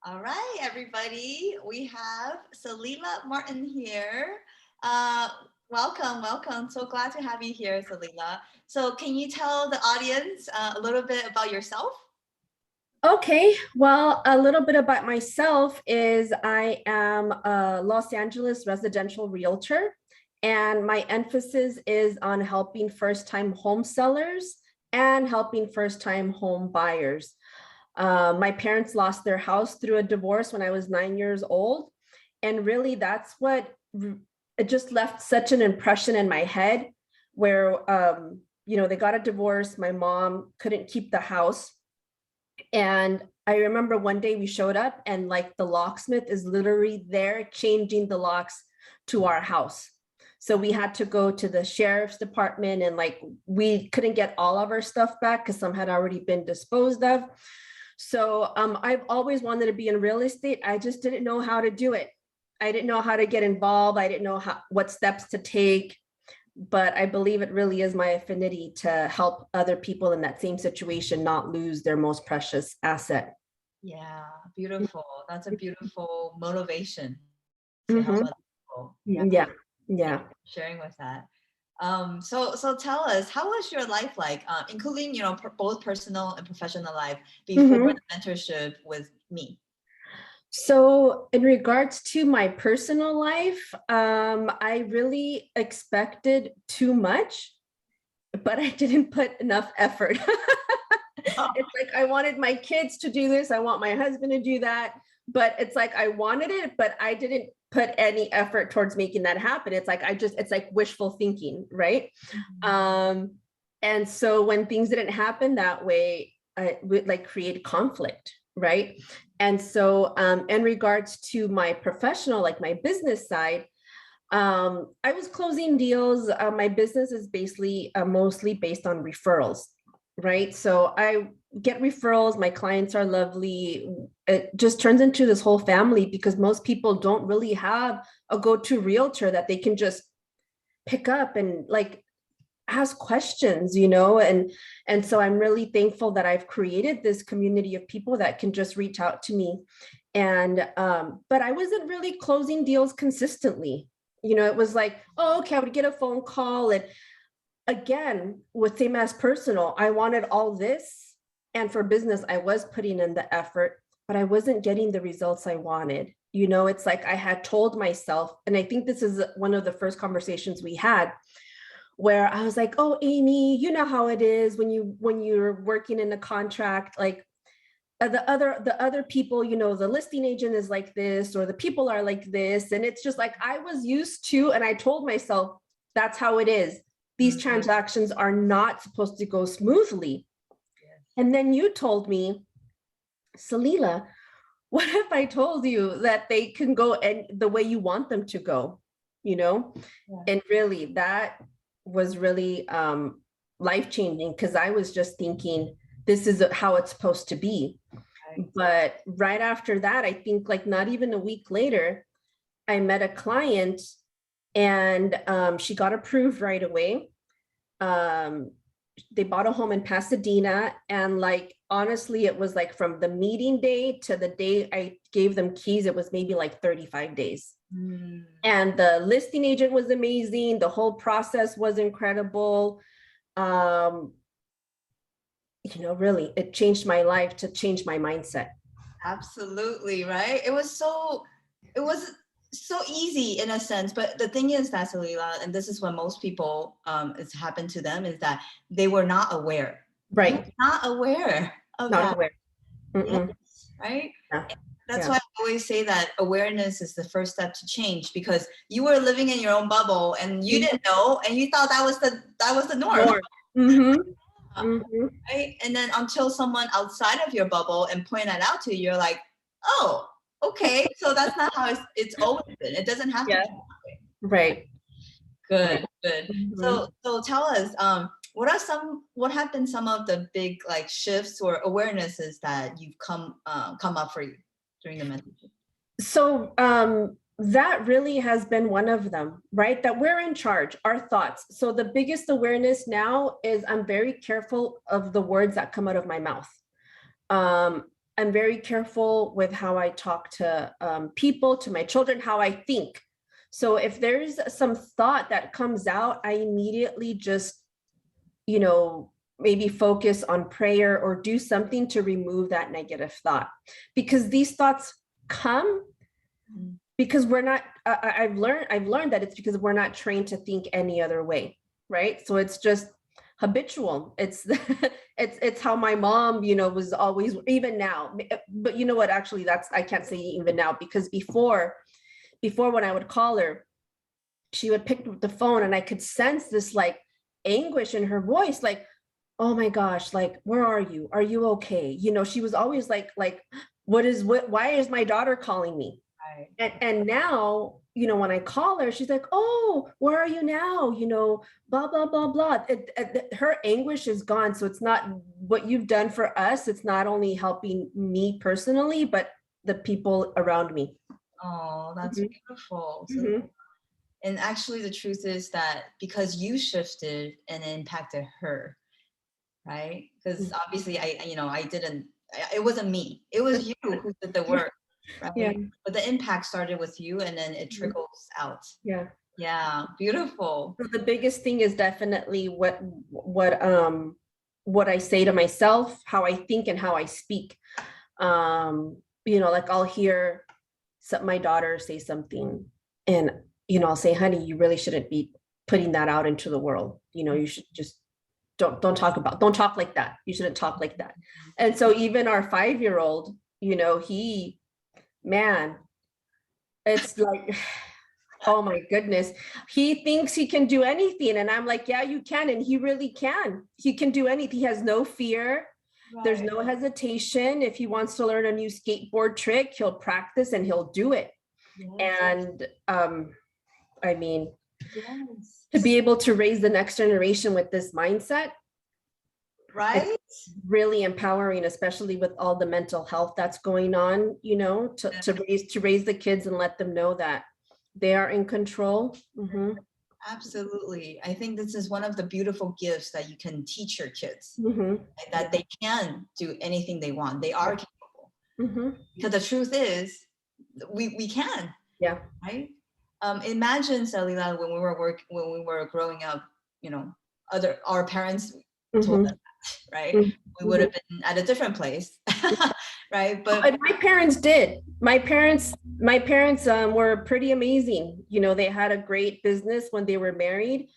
All right, everybody. We have Celila Martin here. Welcome. So glad to have you here, Celila. So, can you tell the audience a little bit about yourself? Okay, well, a little bit about myself is I am a Los Angeles residential realtor, and my emphasis is on helping first-time home sellers and helping first-time home buyers. My parents lost their house through a divorce when I was 9 years old, and really that's what it just left such an impression in my head where they got a divorce. My mom couldn't keep the house. And I remember one day we showed up and like the locksmith is literally there changing the locks to our house. So we had to go to the sheriff's department and like we couldn't get all of our stuff back because some had already been disposed of. So I've always wanted to be in real estate. I just didn't know how to do it. I didn't know how to get involved. I didn't know what steps to take. But I believe it really is my affinity to help other people in that same situation not lose their most precious asset. Yeah, beautiful. That's a beautiful motivation to help Mm-hmm. other people. Yeah. Sharing with that. So tell us, how was your life like, including both personal and professional life before Mm-hmm. the mentorship with me? So in regards to my personal life, I really expected too much, but I didn't put enough effort. It's like I wanted my kids to do this, I want my husband to do that, but it's like I wanted it, but I didn't put any effort towards making that happen. It's like it's like wishful thinking, right? And so when things didn't happen that way, it would like create conflict, right? And so in regards to my professional, like my business side, I was closing deals. My business is basically mostly based on referrals, right? So I get referrals. My clients are lovely. It just turns into this whole family because most people don't really have a go-to realtor that they can just pick up and like ask questions, and so I'm really thankful that I've created this community of people that can just reach out to me. And but I wasn't really closing deals consistently. It was like, oh, okay, I would get a phone call, and again, with same as personal, I wanted all this, and for business I was putting in the effort, but I wasn't getting the results I wanted. It's like I had told myself, and I think this is one of the first conversations we had, where I was like, oh, Amy, you know how it is when you're working in a contract, like the other people, the listing agent is like this, or the people are like this. And it's just like, I was used to, and I told myself, that's how it is. These transactions are not supposed to go smoothly. And then you told me, Celila, what if I told you that they can go and the way you want them to go, And really that was really life-changing, because I was just thinking this is how it's supposed to be. But right after that, I think like not even a week later, I met a client, and she got approved right away. They bought a home in Pasadena, and like honestly, it was like from the meeting day to the day I gave them keys, it was maybe like 35 days. And the listing agent was amazing. The whole process was incredible. Really, it changed my life to change my mindset. Absolutely, right? It was so easy in a sense, but the thing is that, Celila, and this is what most people it's happened to them, is that they were not aware. Right. Not aware of Not that. aware. Yes, right? Yeah. That's why I always say that awareness is the first step to change, because you were living in your own bubble and you didn't know, and you thought that was the norm. Right? And then until someone outside of your bubble and point that out to you, you're like, oh, okay, so that's not how it's always been. It doesn't have to be that way. Right. Good. So tell us, what have been some of the big like shifts or awarenesses that you've come up for you during the mentorship? So that really has been one of them, right? That we're in charge, our thoughts. So the biggest awareness now is I'm very careful of the words that come out of my mouth. I'm very careful with how I talk to people, to my children, how I think. So if there's some thought that comes out, I immediately just, maybe focus on prayer or do something to remove that negative thought, because these thoughts come because we're not, I've learned that it's because we're not trained to think any other way, right? So it's just habitual. It's it's how my mom, was always, even now. But you know what, actually, I can't say even now, because before when I would call her, she would pick up the phone and I could sense this like anguish in her voice, like, oh my gosh, like, where are you? Are you okay? She was always like, why is my daughter calling me? Right. And now, when I call her, she's like, oh, where are you now? Blah, blah, blah, blah. Her anguish is gone. So it's not what you've done for us. It's not only helping me personally, but the people around me. Oh, that's beautiful. So, Mhm. and actually, the truth is that because you shifted and it impacted her, right? Because obviously, I didn't. It wasn't me. It was you who did the work, Yeah. right? But the impact started with you, and then it Mhm. trickles out. Yeah. Yeah, beautiful. So the biggest thing is definitely what I say to myself, how I think and how I speak. Like I'll hear my daughter say something, and I'll say, honey, you really shouldn't be putting that out into the world. You should just don't talk like that. You shouldn't talk like that. And so even our 5-year-old, he, man, it's like, oh my goodness, he thinks he can do anything. And I'm like, yeah, you can. And he really can. He can do anything. He has no fear. There's Right. no hesitation. If he wants to learn a new skateboard trick, he'll practice and he'll do it. Yes. And I mean, to Yes. be able to raise the next generation with this mindset, it's Right. really empowering, especially with all the mental health that's going on, to raise the kids and let them know that they are in control. Mm-hmm. Absolutely. I think this is one of the beautiful gifts that you can teach your kids, Mm-hmm. right? That they can do anything they want. They are capable. Mm-hmm. Because the truth is, we can, Yeah. right? Imagine, Celila, when we were growing up, our parents told Mm-hmm. us that, right? We would Mm-hmm. have been at a different place, right? But And my parents did. My parents were pretty amazing. They had a great business when they were married.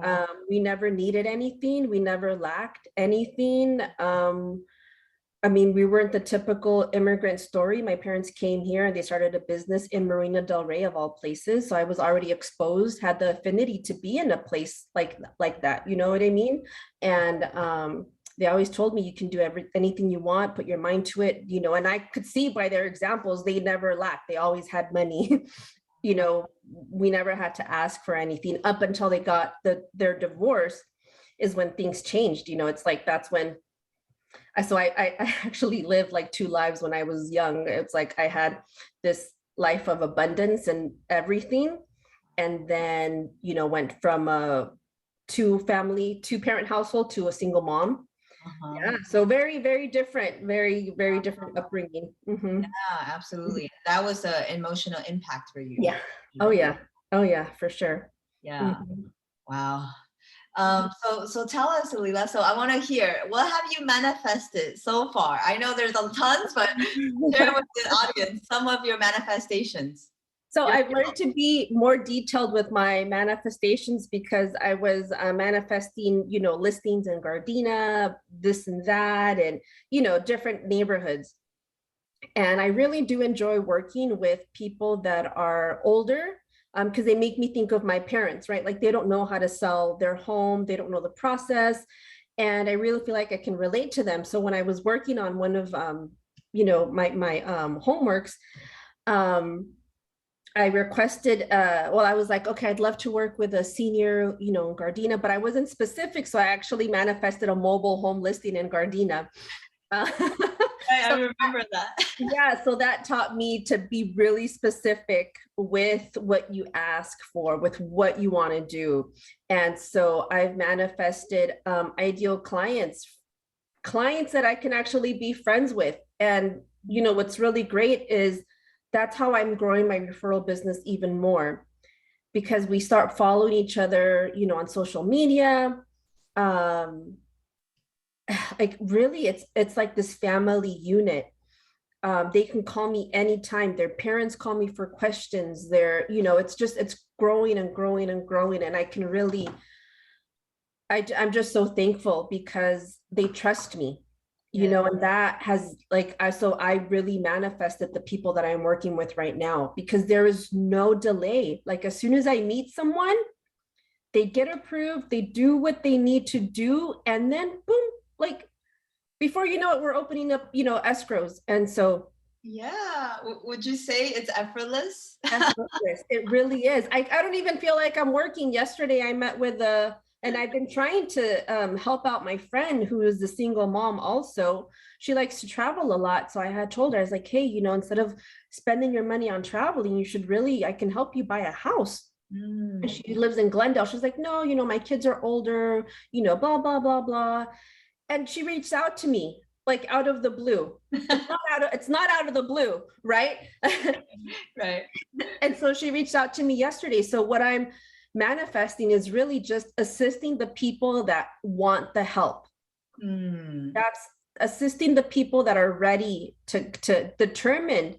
yeah, We never needed anything. We never lacked anything. I mean, we weren't the typical immigrant story. My parents came here and they started a business in Marina Del Rey, of all places. So I was already exposed, had the affinity to be in a place like that. You know what I mean? And they always told me you can do anything you want, put your mind to it. And I could see by their examples, they never lacked. They always had money. We never had to ask for anything up until they got their divorce, is when things changed. It's like that's when I actually lived like two lives when I was young. It's like I had this life of abundance and everything, and then went from a two parent household to a single mom. uh-huh. Yeah, so very, very different, very, very different upbringing. Mm-hmm. Yeah, absolutely. That was an emotional impact for you. Yeah. Oh yeah. Oh yeah, for sure. Yeah. Mhm. Wow. So tell us, Celila. So I want to hear, what have you manifested so far? I know there's a tons, but share with the audience some of your manifestations. So Your- I've learned to be more detailed with my manifestations, because I was manifesting, listings in Gardena, this and that, and, different neighborhoods. And I really do enjoy working with people that are older, because they make me think of my parents, right? Like they don't know how to sell their home, they don't know the process. And I really feel like I can relate to them. So when I was working on one of, my homeworks, um, I requested, I was like, okay, I'd love to work with a senior, in Gardena, but I wasn't specific. So I actually manifested a mobile home listing in Gardena. Uh, I so remember that. yeah, so that taught me to be really specific with what you ask for, with what you want to do. And so I've manifested ideal clients that I can actually be friends with. And what's really great is that's how I'm growing my referral business even more, because we start following each other, on social media. Um, like really, it's like this family unit. They can call me anytime. Their parents call me for questions. It's growing and growing and growing. And I can really, I'm just so thankful because they trust me, Yeah. and that has so I really manifested the people that I'm working with right now, because there is no delay. Like as soon as I meet someone, they get approved, they do what they need to do, and then boom, like before you know it, we're opening up, escrows. And so Yeah. Would you say it's effortless? effortless. It really is. I don't even feel like I'm working. Yesterday, I met with and I've been trying to help out my friend who is the single mom also. She likes to travel a lot. So I had told her, I was like, hey, instead of spending your money on traveling, I can help you buy a house. And Mm. she lives in Glendale. She's like, no, my kids are older, blah, blah, blah, blah. And she reached out to me like out of the blue. It's not out of the blue, right? Right. And so she reached out to me yesterday. So what I'm manifesting is really just assisting the people that want the help. Mm. That's assisting the people that are ready to determine,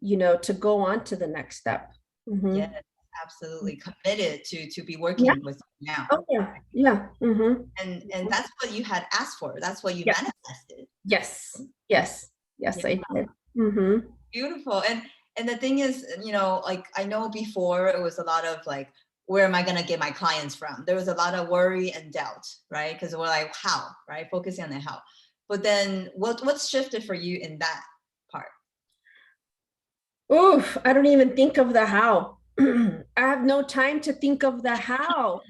to go on to the next step. Yes, Mhm. absolutely committed to be Yeah. working with you now. Oh, yeah. Yeah. And that's what you had asked for. That's what you Yeah. manifested. Yes. Yes. Yes, Yeah. I did. Mm-hmm. Beautiful. And the thing is, like I know before it was a lot of like, where am I gonna get my clients from? There was a lot of worry and doubt, right? Because we're like, how, right? Focusing on the how. But then what's shifted for you in that part? Oof, I don't even think of the how. I have no time to think of the how,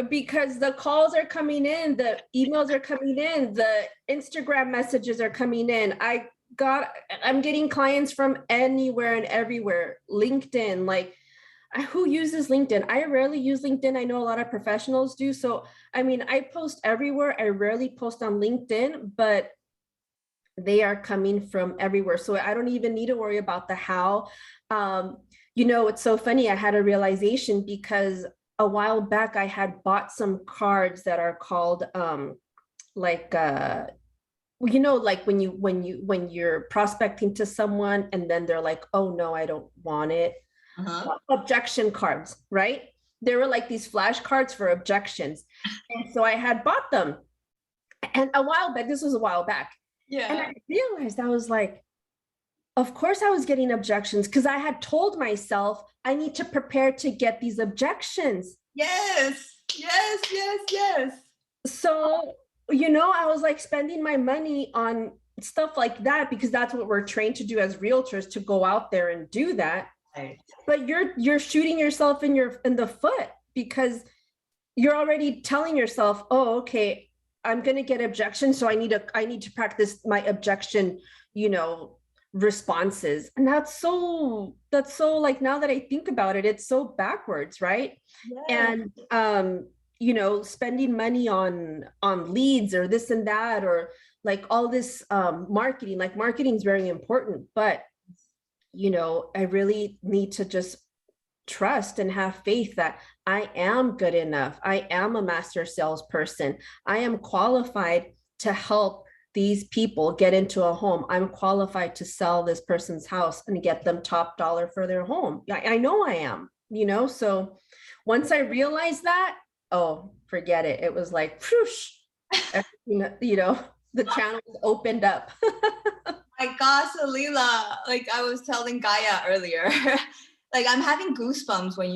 because the calls are coming in, the emails are coming in, the Instagram messages are coming in. I'm getting clients from anywhere and everywhere. LinkedIn, like who uses LinkedIn? I rarely use LinkedIn. I know a lot of professionals do. So, I mean, I post everywhere. I rarely post on LinkedIn, but they are coming from everywhere. So I don't even need to worry about the how. Um, it's so funny. I had a realization because a while back I had bought some cards that are called like like when you're prospecting to someone and then they're like, oh no, I don't want it. Uh-huh. Objection cards, right? There were like these flashcards for objections. And so I had bought them. And a while back, this was a while back. And Yeah. I realized I was like, of course I was getting objections because I had told myself I need to prepare to get these objections. Yes. Yes. Yes. Yes. So, I was like spending my money on stuff like that because that's what we're trained to do as realtors, to go out there and do that. Right. But you're shooting yourself in the foot because you're already telling yourself, oh, okay, I'm going to get objections, so I need to practice my objection, responses. And that's so like, now that I think about it, it's so backwards, right? Yes. And spending money on leads or this and that, or like all this marketing. Like marketing is very important, but I really need to just trust and have faith that I am good enough. I am a master salesperson. I am qualified to help these people get into a home. I'm qualified to sell this person's house and get them top dollar for their home. I know I am, so once I realized that, oh, forget it. It was like, whoosh, the channels opened up. My God, Celila, like I was telling Gaia earlier, like I'm having goosebumps when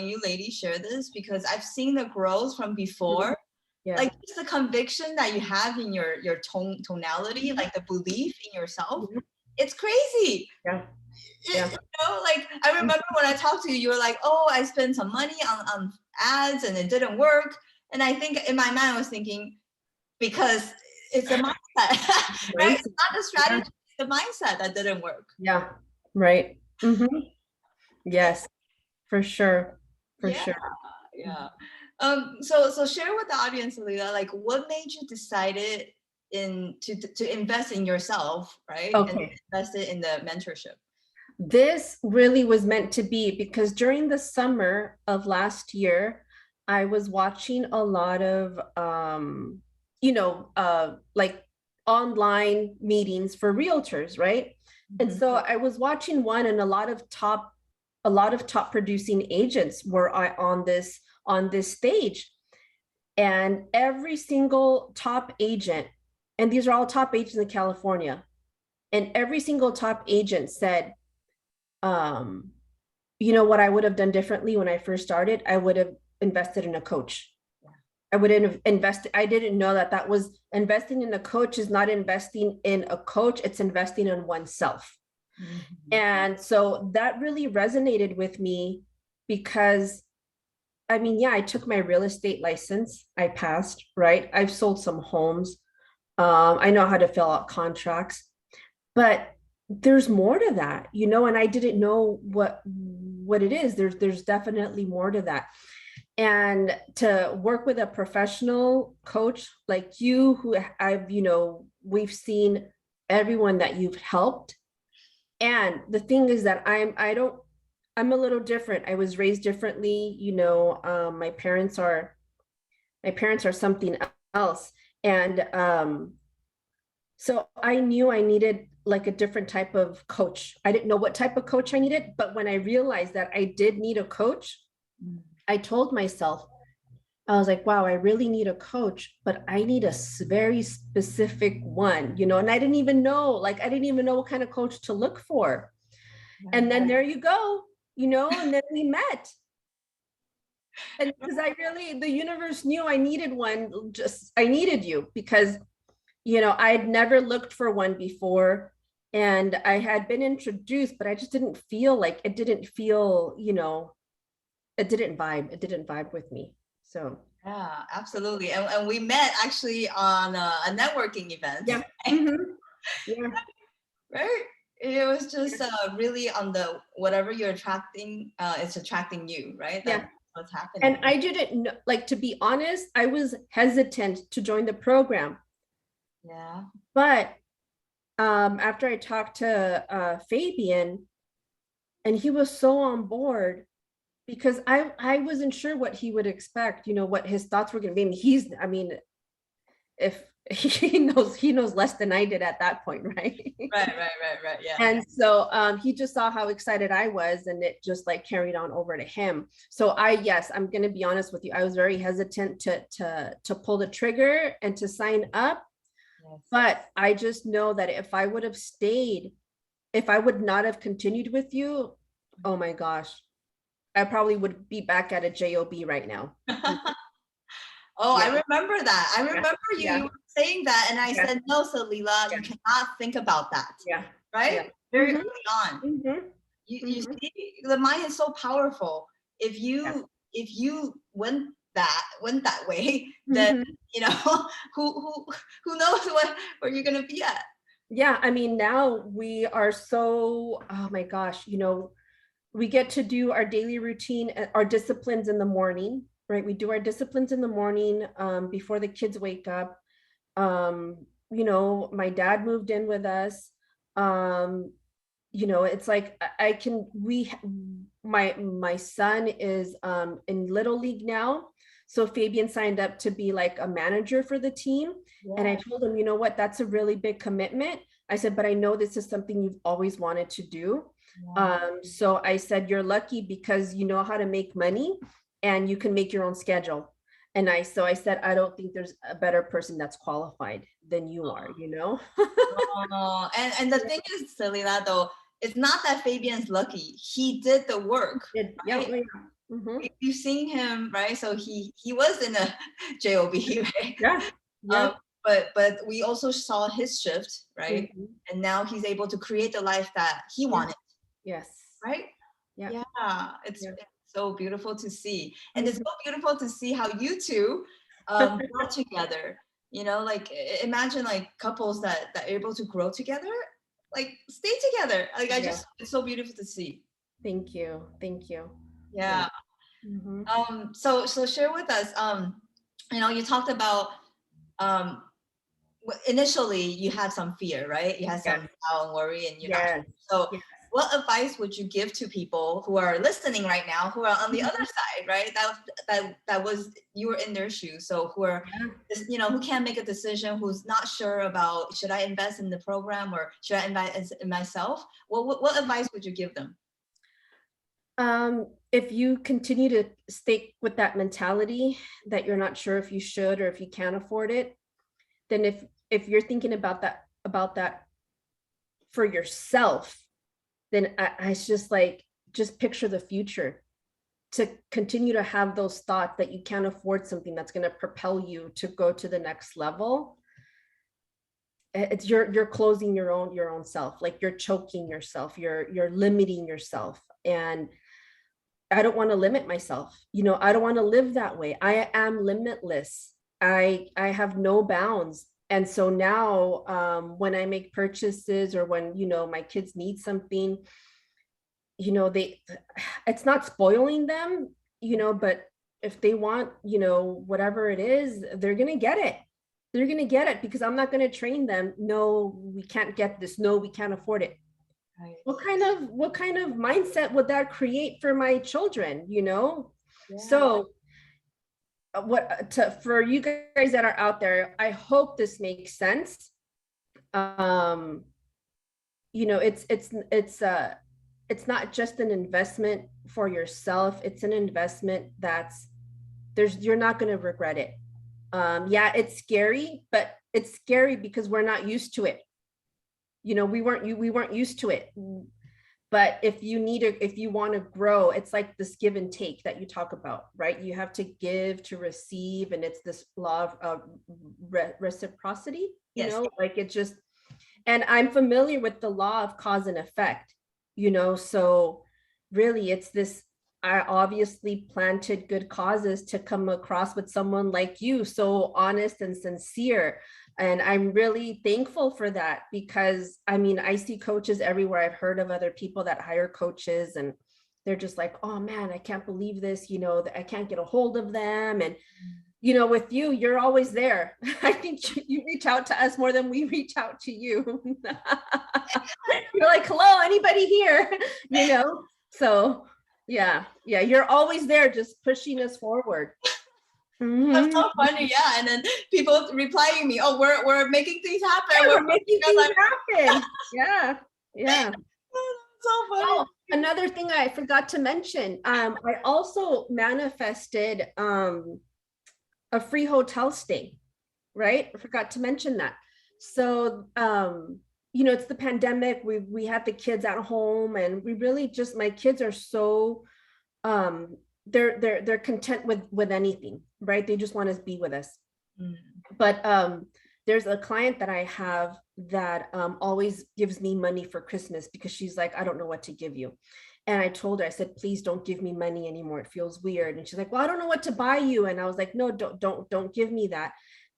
you ladies share this, because I've seen the growth from before. Yeah. Like just the conviction that you have in your tonality, like the belief in yourself. It's crazy. Yeah. Yeah. Like I remember when I talked to you, you were like, oh, I spent some money on ads and it didn't work. And I think in my mind, I was thinking, because it's a mindset, right? It's not the strategy, it's the mindset that didn't work. Yeah. Right. Yes, for sure. For Yeah, sure. yeah. So share with the audience, Celila, like what made you decided to invest in yourself, right? And Okay. invest it in the mentorship. This really was meant to be because during the summer of last year, I was watching a lot of, like online meetings for realtors, right? And Mhm. so I was watching one, and a lot of top producing agents were on this stage, and every single top agent, and these are all top agents in California, and every single top agent said, um, you know what I would have done differently when I first started? I would have invested in a coach. I wouldn't have invested. I didn't know that that was investing in a coach is not investing in a coach, it's investing in oneself. Mhm. And so that really resonated with me because I mean, yeah, I took my real estate license. I passed, right? I've sold some homes. I know how to fill out contracts, but there's more to that, you know, and I didn't know what it is. There's definitely more to that. And to work with a professional coach like you, who I've, you know, we've seen everyone that you've helped. And the thing is that I'm a little different. I was raised differently, you know. My parents are something else. And so I knew I needed like a different type of coach. I didn't know what type of coach I needed, but when I realized that I did need a coach, I told myself, I was like, wow, I really need a coach, but I need a very specific one, you know, and I didn't even know what kind of coach to look for. And then there you go, you know, and then we met. And because the universe knew I needed one, I needed you because, you know, I had never looked for one before, and I had been introduced, but I just didn't feel like it didn't feel, you know, it didn't vibe with me. So, Yeah, absolutely. And we met actually on a networking event, yeah. Mm-hmm. Yeah. right? It was just really on the whatever you're attracting, it's attracting you, right? Yeah. That's what's happening. And I didn't know, like, to be honest, I was hesitant to join the program. Yeah. But after I talked to Fabian, and he was so on board because I wasn't sure what he would expect, you know, what his thoughts were going to be. I mean, if he knows less than I did at that point, right? Right. Yeah. And so he just saw how excited I was, and it just like carried on over to him. So yes, I'm going to be honest with you. I was very hesitant to pull the trigger and to sign up. Yes. But I just know that if I would have stayed, if I would not have continued with you, oh my gosh, I probably would be back at a job right now. Oh, I Yeah, remember that. I yeah, remember you yeah, were saying that, and I yeah, said, no, Celila, you yeah, cannot think about that, yeah, right? yeah. Very Mm-hmm, early on. mm-hmm, You mm-hmm. see, the mind is so powerful. If Yeah. you went that way, then Mm-hmm. you know who knows where you're gonna be at. Yeah, I mean, now we are so, oh my gosh, you know, we get to do our daily routine, our disciplines in the morning, right? We do our disciplines in the morning before the kids wake up. You know, my dad moved in with us. Um, you know, it's like I can we my son is in little league now. So Fabian signed up to be like a manager for the team. And I Yeah. told him, you know what, that's a really big commitment. I said, but I know this is something you've always wanted to do. Yeah. So I said, you're lucky because you know how to make money and you can make your own schedule. And I said, I don't think there's a better person that's qualified than you are, you know? Oh, and the thing is, Celila, though, it's not that Fabian's lucky. He did the work, Yeah, right? yeah. Mm-hmm. You've seen him, right? So he was in a job, right? Yeah, Um, yeah. but we also saw his shift, right? Mhm. And now he's able to create the life that he Yeah. wanted, Yes. right? Yeah. Yeah, Yeah. it's so beautiful to see, and it's Mhm. so beautiful to see how you two grow together. You know, like imagine like couples that are able to grow together, like stay together. Like I Yeah. just, it's so beautiful to see. Thank you. Thank you. Yeah. Yeah. Mhm. So share with us. You know, you talked about um initially you had some fear, right? You had Yes. some doubt and worry, and you're not Yes. sure. So Yes. what advice would you give to people who are listening right now, who are on the other side, right? That was, you were in their shoes. So who are, Yeah. who can't make a decision, who's not sure about, should I invest in the program or should I invest in myself? What advice would you give them? If you continue to stay with that mentality that you're not sure if you should or if you can't afford it, then if you're thinking about that for yourself, then I just like, just picture the future, to continue to have those thoughts that you can't afford something that's going to propel you to go to the next level. It's you're closing your own self, like you're choking yourself, you're limiting yourself. And I don't want to limit myself. I don't want to live that way. I am limitless. I have no bounds. And so now, when I make purchases, or when, my kids need something, it's not spoiling them, but if they want, whatever it is, they're going to get it. They're going to get it, because I'm not going to train them. No, we can't get this. No, we can't afford it. Right. What kind of mindset would that create for my children? Yeah. So for you guys that are out there, I hope this makes sense. It's not just an investment for yourself. It's an investment you're not going to regret it. Yeah, it's scary, but it's scary because we're not used to it. We weren't used to it. But if you want to grow, it's like this give and take that you talk about, right? You have to give to receive, and it's this law of reciprocity. Yes. Like it just, and I'm familiar with the law of cause and effect. So really it's this, I obviously planted good causes to come across with someone like you, so honest and sincere. And I'm really thankful for that, because I see coaches everywhere. I've heard of other people that hire coaches, and they're just like, oh man, I can't believe this, that I can't get a hold of them. And with you, you're always there. I think you reach out to us more than we reach out to you. You're like, hello, anybody here? So yeah, you're always there, just pushing us forward. That's so funny, yeah. And then people replying me, "Oh, we're making things happen. Yeah, we're making things happen." Yeah. So funny. Oh, another thing I forgot to mention. I also manifested a free hotel stay, right? I forgot to mention that. So it's the pandemic. We had the kids at home, and we really just, my kids are so they're content with anything, right? They just want to be with us. But there's a client that I have that always gives me money for Christmas, because she's like, I don't know what to give you. And I told her, I said, please don't give me money anymore. It feels weird. And she's like, well, I don't know what to buy you. And I was like, no, don't give me that.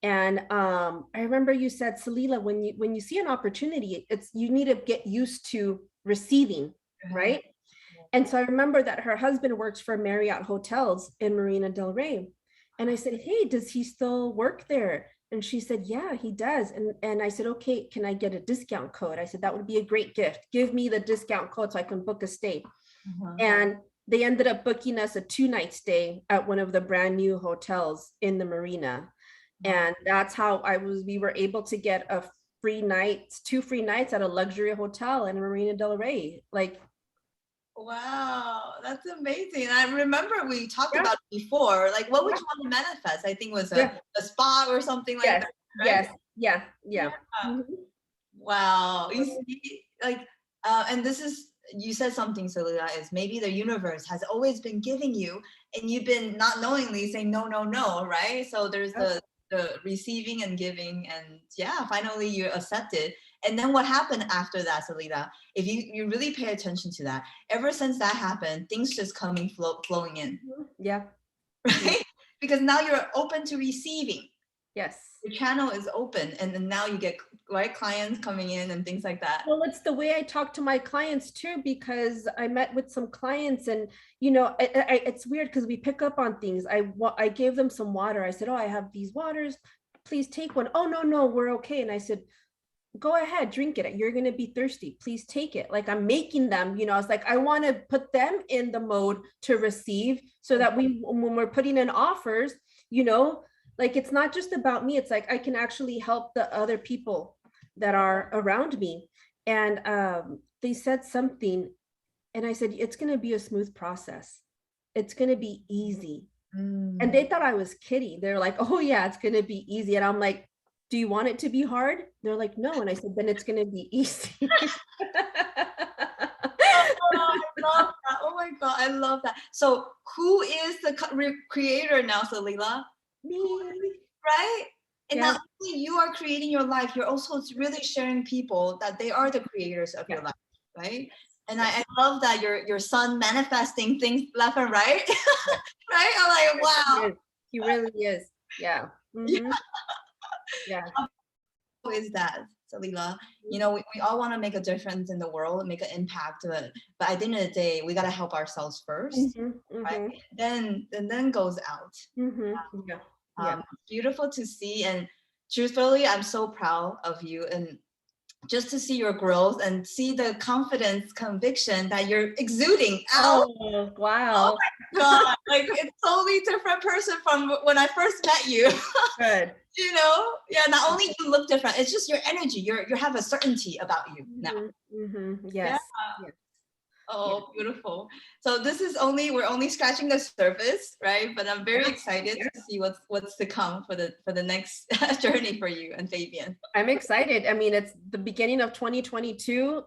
And I remember you said, Celila, when you see an opportunity, you need to get used to receiving, right? And so I remember that her husband works for Marriott Hotels in Marina del Rey. And I said, hey, does he still work there? And she said, yeah, he does. And I said, okay, can I get a discount code? I said, that would be a great gift. Give me the discount code so I can book a stay. And they ended up booking us a 2-night stay at one of the brand new hotels in the Marina. And that's how we were able to get a two free nights at a luxury hotel in Marina del Rey. Like, wow, that's amazing. I remember we talked about it before. Like, what would you want to manifest? I think it was a spa or something like that. Right? Yes. Yeah. Wow. You see, like, and this is, you said something, Celila, is maybe the universe has always been giving you, and you've been not knowingly saying no, right? So there's the receiving and giving, and yeah, finally you accepted. And then what happened after that, Celila? If you really pay attention to that, ever since that happened, things just flowing in. Yeah. Right? Because now you're open to receiving. Yes. The channel is open, and then now you get clients coming in and things like that. Well, it's the way I talk to my clients too, because I met with some clients, and it's weird because we pick up on things. I gave them some water. I said, oh, I have these waters. please take one. Oh, no, we're okay. And I said, go ahead, drink it. You're going to be thirsty. Please take it. Like I'm making them, I was like, I want to put them in the mode to receive so that when we're putting in offers, like it's not just about me. It's like I can actually help the other people that are around me. And they said something, and I said, it's going to be a smooth process. It's going to be easy. And they thought I was kidding. They're like, oh yeah, it's going to be easy. And I'm like, do you want it to be hard? They're like, no. And I said, then it's going to be easy. Oh, I love that. Oh my God, I love that. So who is the creator now, Celila? Me. Right? And Yeah. not only you are creating your life, you're also really sharing people that they are the creators of your life, right? And I love that your son manifesting things left and right. Right? I'm like, wow. He really is. Yeah. Mm-hmm. Yeah. How is that, Celila? We all want to make a difference in the world, make an impact, but at the end of the day, we got to help ourselves first, right? Then goes out. Yeah. Beautiful to see, and truthfully, I'm so proud of you, and just to see your growth and see the confidence, conviction that you're exuding out. Oh, wow. Oh my God, like it's totally different person from when I first met you. Good. Yeah, not only you look different, it's just your energy. You have a certainty about you now. Yes. Yeah. Oh, beautiful. So we're only scratching the surface, right? But I'm very excited to see what's to come for the next journey for you and Fabian. I'm excited. I mean, it's the beginning of 2022.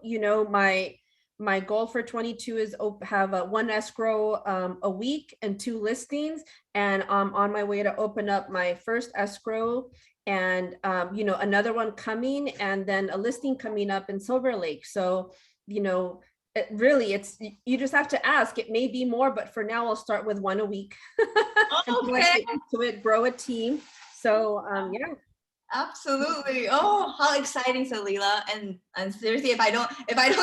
My goal for 22 is have one escrow a week and 2 listings. And I'm on my way to open up my first escrow and, another one coming, and then a listing coming up in Silver Lake. So, you just have to ask. It may be more, but for now I'll start with 1 a week. Okay. To it, grow a team. So, yeah. Absolutely. Oh, how exciting, Celila. And seriously, if I don't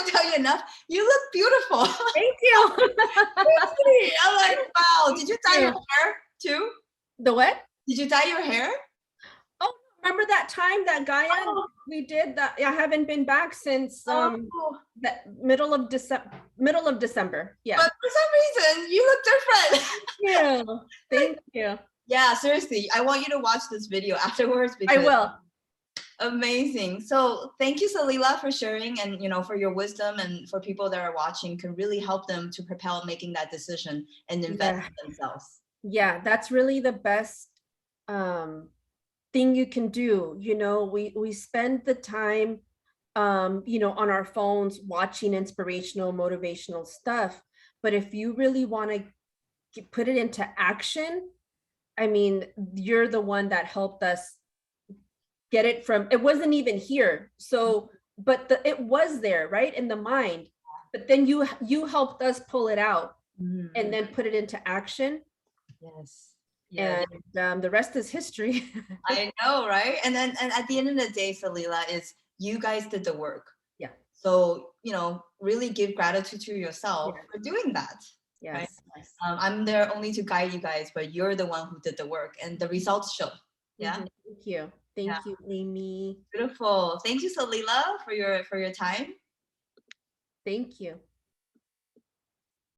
tell you enough, you look beautiful. Thank you. Seriously. I'm like, wow. Did you dye your hair too? The what? Did you dye your hair? Oh, remember that time that Gaia we did that? I haven't been back since the middle of December. Yeah. But for some reason, you look different. Yeah. Thank you. Yeah, seriously. I want you to watch this video afterwards because I will. Amazing. So thank you, Celila, for sharing, and for your wisdom, and for people that are watching can really help them to propel making that decision and invest in themselves. Yeah, that's really the best thing you can do. We spend the time on our phones watching inspirational, motivational stuff. But if you really want to put it into action, I mean, you're the one that helped us get it from, it wasn't even here. So, but it was there, right? In the mind, but then you helped us pull it out and then put it into action. Yes. And the rest is history. I know, right? And at the end of the day, Celila, is you guys did the work. Yeah. So, really give gratitude to yourself for doing that. Yes. Right? I'm there only to guide you guys, but you're the one who did the work, and the results show. Yeah. Thank you. Thank you, Amy. Beautiful. Thank you, Celila, for your time. Thank you.